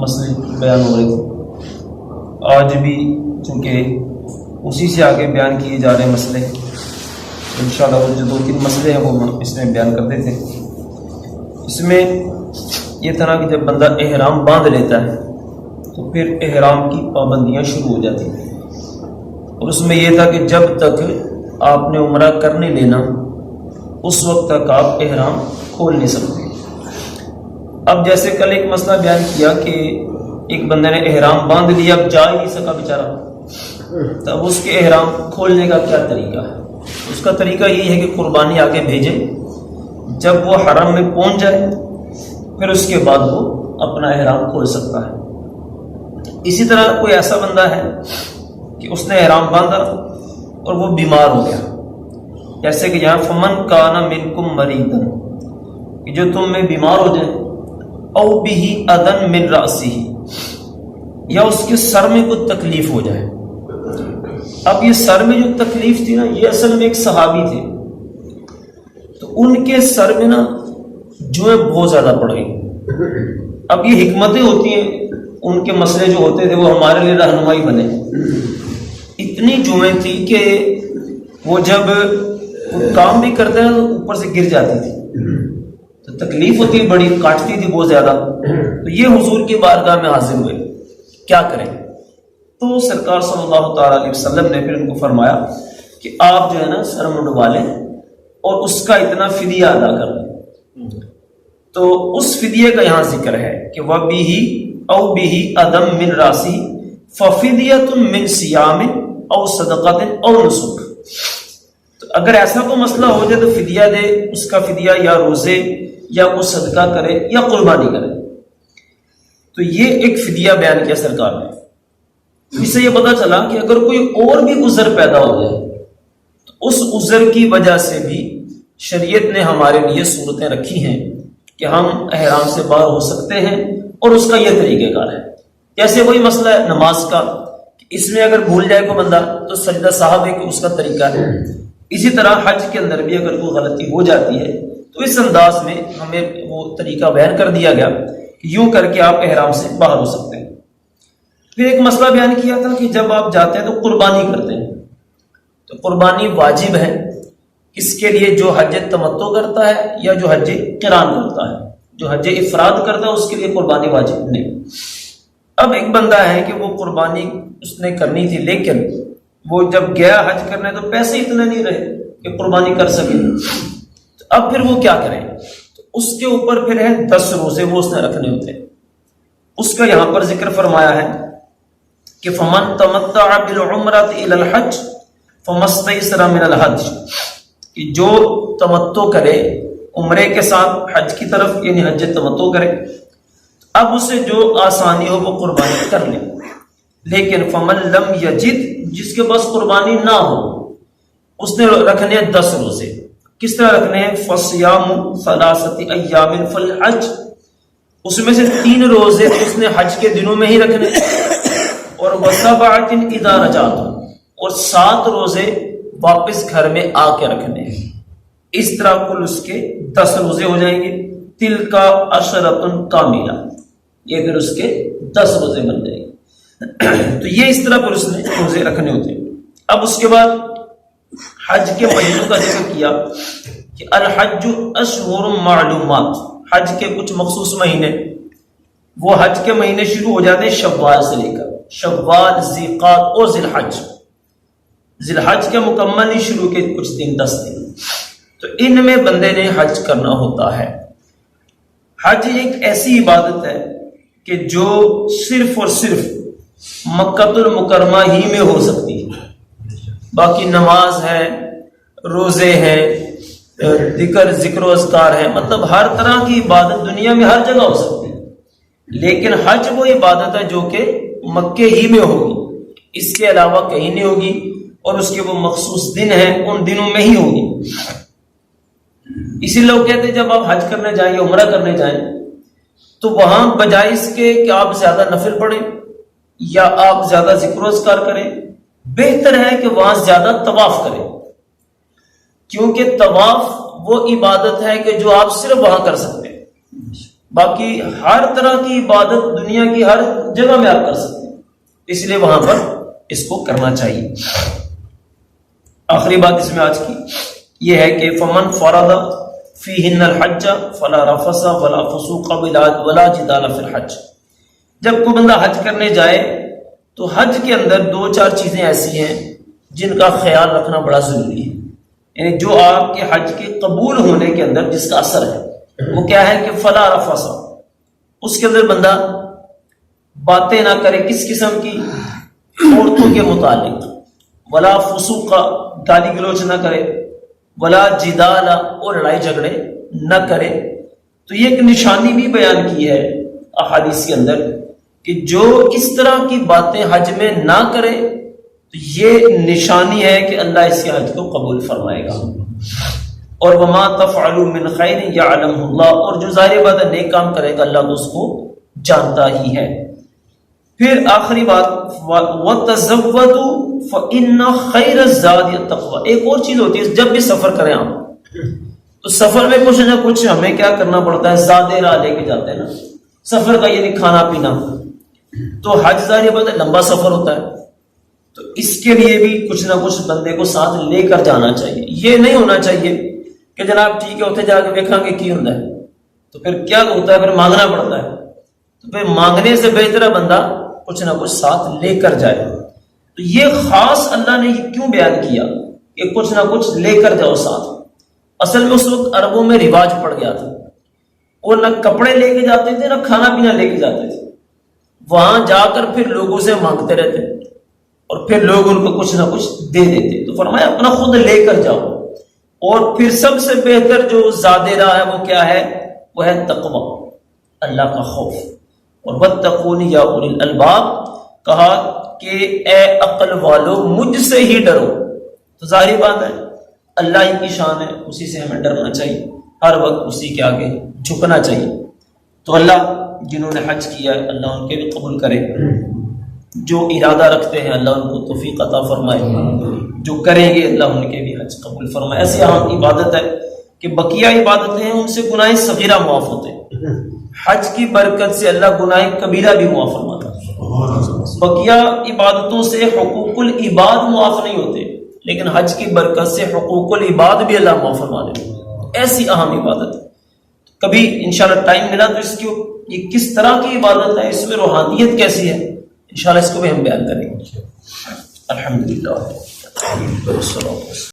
مسئلے بیان ہو رہے تھے، آج بھی چونکہ اسی سے آگے بیان کیے جا رہے ہیں مسئلے، انشاءاللہ وہ جو 2-3 مسئلے ہیں وہ اس میں بیان کرتے تھے۔ اس میں یہ طرح کہ جب بندہ احرام باندھ لیتا ہے تو پھر احرام کی پابندیاں شروع ہو جاتی ہیں، اور اس میں یہ تھا کہ جب تک آپ نے عمرہ کر نہیں لینا اس وقت تک آپ احرام کھول نہیں سکتے۔ اب جیسے کل ایک مسئلہ بیان کیا کہ ایک بندے نے احرام باندھ لیا، اب جا ہی نہیں سکا بیچارہ، تب اس کے احرام کھولنے کا کیا طریقہ ہے؟ اس کا طریقہ یہی ہے کہ قربانی آگے بھیجے، جب وہ حرم میں پہنچ جائے پھر اس کے بعد وہ اپنا احرام کھول سکتا ہے۔ اسی طرح کوئی ایسا بندہ ہے کہ اس نے احرام باندھا اور وہ بیمار ہو گیا، جیسے کہ یہاں فمن کان منکم مریضا، کہ جو تم میں بیمار ہو جائے، او بہ اذن من رأسہ، یا اس کے سر میں کوئی تکلیف ہو جائے۔ اب یہ سر میں جو تکلیف تھی نا، یہ اصل میں ایک صحابی تھے، تو ان کے سر میں نا جوئیں بہت زیادہ پڑ گئی۔ اب یہ حکمتیں ہوتی ہیں، ان کے مسئلے جو ہوتے تھے وہ ہمارے لیے رہنمائی بنے۔ اتنی جوئیں تھی کہ وہ جب کام بھی کرتے ہیں تو اوپر سے گر جاتی تھی، تو تکلیف ہوتی بڑی، کاٹتی تھی بہت زیادہ۔ تو یہ حضور کی بارگاہ میں حاضر ہوئے، کیا کریں؟ تو سرکار صلی اللہ تعالیٰ علیہ وسلم نے پھر ان کو فرمایا کہ آپ جو ہے نا سر منڈوا لیں اور اس کا اتنا فدیہ ادا کر لیں۔ تو اس فدیے کا یہاں ذکر ہے کہ وَبِهِ أَوْ بِهِ أَدَمْ مِنْ رَاسِهِ فَفِدْيَةٌ مِنْ صِيَامٍ أَوْ صَدَقَةٍ أَوْ نُسُكٍ۔ تو اگر ایسا کوئی مسئلہ ہو جائے تو فدیہ دے، اس کا فدیہ یا روزے یا کوئی صدقہ کرے یا قربانی کرے۔ تو یہ ایک فدیہ بیان کیا سرکار نے۔ اس سے یہ پتہ چلا کہ اگر کوئی اور بھی عذر پیدا ہو جائے تو اس عذر کی وجہ سے بھی شریعت نے ہمارے لیے صورتیں رکھی ہیں کہ ہم احرام سے باہر ہو سکتے ہیں، اور اس کا یہ طریقہ کار ہے۔ جیسے وہی مسئلہ ہے نماز کا، اس میں اگر بھول جائے کوئی بندہ تو سجدہ صاحب ہے کہ اس کا طریقہ ہے۔ اسی طرح حج کے اندر بھی اگر کوئی غلطی ہو جاتی ہے تو اس انداز میں ہمیں وہ طریقہ بیان کر دیا گیا کہ یوں کر کے آپ احرام سے باہر ہو سکتے ہیں۔ پھر ایک مسئلہ بیان کیا تھا کہ جب آپ جاتے ہیں تو قربانی کرتے ہیں، تو قربانی واجب ہے اس کے لیے جو حج تمتع کرتا ہے یا جو حج قران کرتا ہے۔ جو حج افراد کرتا ہے اس کے لیے قربانی واجب نہیں۔ اب ایک بندہ ہے کہ وہ قربانی اس نے کرنی تھی، لیکن وہ جب گیا حج کرنے تو پیسے اتنے نہیں رہے کہ قربانی کر سکے، تو اب پھر وہ کیا کرے؟ تو اس کے اوپر پھر ہے 10 روزے وہ اس نے رکھنے ہوتے ہیں۔ اس کا یہاں پر ذکر فرمایا ہے کہ فمن تمتع بالعمرۃ الی الحج فما استیسر من الحج، کہ جو تمتع کرے عمرے کے ساتھ حج کی طرف، یعنی حج تمتع کرے، اب اسے جو آسانی ہو وہ قربانی کر لے۔ لیکن فمن لم یجد، جس کے پاس قربانی نہ ہو، اس نے رکھنے 10 روزے۔ کس طرح رکھنے ہیں؟ فصیام 3 ایام فی الحج، اس میں سے 3 روزے اس نے حج کے دنوں میں ہی رکھنے، اور وسبعۃ اذا رجعتم، اور 7 روزے واپس گھر میں آ کے رکھنے ہیں۔ اس طرح کل اس کے 10 روزے ہو جائیں گے۔ تلک عشرۃ کاملہ، یہ پھر اس کے 10 روزے بن جائیں گے۔ تو یہ اس طرح پر اس نے روزے رکھنے ہوتے ہیں۔ اب اس کے بعد حج کے مہینوں کا ذکر کیا کہ الحج اشہر معلومات، حج کے کچھ مخصوص مہینے، وہ حج کے مہینے شروع ہو جاتے ہیں شوال سے لے کر شوال، ذیقعد اور ذی الحج۔ ذی الحج کے مکمل نہیں، شروع کے کچھ دن 10 دن، تو ان میں بندے نے حج کرنا ہوتا ہے۔ حج ایک ایسی عبادت ہے کہ جو صرف اور صرف مکہ المکرمہ ہی میں ہو سکتی ہے۔ باقی نماز ہے، روزے ہیں، ذکر و اذکار ہے، مطلب ہر طرح کی عبادت دنیا میں ہر جگہ ہو سکتی ہے، لیکن حج وہ عبادت ہے جو کہ مکے ہی میں ہوگی، اس کے علاوہ کہیں نہیں ہوگی، اور اس کے وہ مخصوص دن ہیں، ان دنوں میں ہی ہوگی۔ اسی لوگ کہتے ہیں جب آپ حج کرنے جائیں یا عمرہ کرنے جائیں تو وہاں بجائے اس کے کہ آپ زیادہ نفل پڑھیں یا آپ زیادہ ذکر و اذکار کریں، بہتر ہے کہ وہاں زیادہ طواف کریں، کیونکہ طواف وہ عبادت ہے کہ جو آپ صرف وہاں کر سکتے ہیں۔ باقی ہر طرح کی عبادت دنیا کی ہر جگہ میں آپ کر سکتے ہیں، اس لیے وہاں پر اس کو کرنا چاہیے۔ آخری بات اس میں آج کی یہ ہے کہ فمن فرض فیہن الحج فلا رفث ولا فسوق ولا جدال فی الحج، جب کوئی بندہ حج کرنے جائے تو حج کے اندر 2-4 چیزیں ایسی ہیں جن کا خیال رکھنا بڑا ضروری ہے، یعنی جو آپ کے حج کے قبول ہونے کے اندر جس کا اثر ہے وہ کیا ہے کہ فلا رفث، اس کے اندر بندہ باتیں نہ کرے کس قسم کی، عورتوں کے متعلق، ولا فسوق گالی گلوچ نہ کرے، ولا جدال اور لڑائی جھگڑے نہ کرے۔ تو یہ ایک نشانی بھی بیان کی ہے احادیث کے اندر کہ جو اس طرح کی باتیں حج میں نہ کرے تو یہ نشانی ہے کہ اللہ اس کے حج کو قبول فرمائے گا۔ اور وما تفعلوا من خیر یعلمہ اللہ، اور جو ظاہر بات ہے نیک کام کرے گا اللہ تو اس کو جانتا ہی ہے۔ پھر آخری بات وَتَزَوَّدُوا فَإِنَّ خَيْرَ الزَّادِ التَّقْوَىٰ، ایک اور چیز ہوتی ہے جب بھی سفر کریں آپ تو سفر میں کچھ نہ کچھ ہمیں کیا کرنا پڑتا ہے، زادِ راہ لے کے جاتے ہیں نا، سفر کا یعنی کھانا پینا، تو حج ظاہر بات ہے لمبا سفر ہوتا ہے تو اس کے لیے بھی کچھ نہ کچھ بندے کو ساتھ لے کر جانا چاہیے۔ یہ نہیں ہونا چاہیے کہ جناب ٹھیک ہے اتنے جا کے دیکھا کہ کی ہوتا ہے، تو پھر کیا ہوتا ہے، پھر مانگنا پڑتا ہے، تو پھر مانگنے سے بہتر ہے بندہ کچھ نہ کچھ ساتھ لے کر جائے۔ تو یہ خاص اللہ نے یہ کیوں بیان کیا کہ کچھ نہ کچھ لے کر جاؤ ساتھ؟ اصل میں اس وقت عربوں میں رواج پڑ گیا تھا، وہ نہ کپڑے لے کے جاتے تھے نہ کھانا پینا لے کے جاتے تھے، وہاں جا کر پھر لوگوں سے مانگتے رہتے اور پھر لوگ ان کو کچھ نہ کچھ دے دیتے۔ تو فرمایا اپنا خود لے کر جاؤ، اور پھر سب سے بہتر جو زاد راہ ہے وہ کیا ہے، وہ ہے تقوی، اللہ کا خوف۔ اور واتقون یا اولی الالباب، کہا کہ اے عقل والو مجھ سے ہی ڈرو۔ تو ظاہری بات ہے اللہ ہی کی شان ہے، اسی سے ہمیں ڈرنا چاہیے، ہر وقت اسی کے آگے جھکنا چاہیے۔ تو اللہ جنہوں نے حج کیا ہے اللہ ان کے بھی قبول کرے، جو ارادہ رکھتے ہیں اللہ ان کو توفیق عطا فرمائے، جو کریں گے اللہ ان کے بھی حج قبول فرمائے۔ ایسی اہم عبادت ہے کہ بقیہ عبادتیں ہیں ان سے گناہ صغیرہ معاف ہوتے ہیں، حج کی برکت سے اللہ گناہ کبیرہ بھی معاف فرماتا ہے۔ بقیہ عبادتوں سے حقوق العباد معاف نہیں ہوتے، لیکن حج کی برکت سے حقوق العباد بھی اللہ معاف فرما دیتے۔ ایسی اہم عبادت ہے، کبھی انشاءاللہ ٹائم ملا تو اس کی یہ کس طرح کی عبادت ہے، اس میں روحانیت کیسی ہے، انشاءاللہ اس کو بھی ہم بیان کریں گے۔ الحمدللہ۔